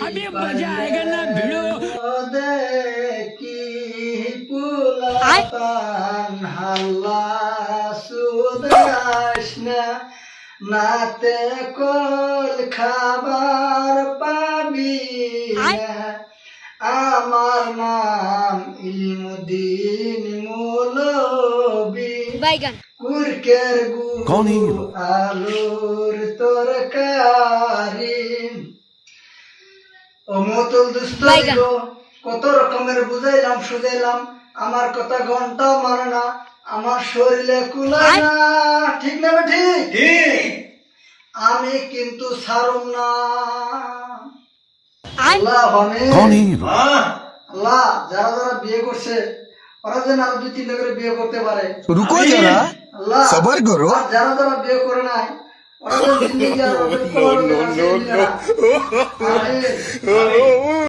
अभी मजा आएगा ना भिड़ो দেখি পুলাপান হাল্লা সুদাস না নাতে কল খাবার পাবি না আমার নাম ইলমুদ্দিন মৌলবি কুরকের গুরু আলুর তরকারি ও মতুল দুষ্ট কত রকমের বুঝাইলাম সুজাইলাম আমার কথা ঘন্টা মানে না আমার শরীরে কুলায় না ঠিক না ঠিক আমি কিন্তু ছাড়ুম না আল্লাহ আল্লাহ যারা যারা বিয়ে করছে ওরা যেন আরো 2-3টা করে বিয়ে করতে পারে रुको जरा আল্লাহ सबर करो আর যারা যারা বিয়ে করে নাই ওরা যেন জিন্দেগি আর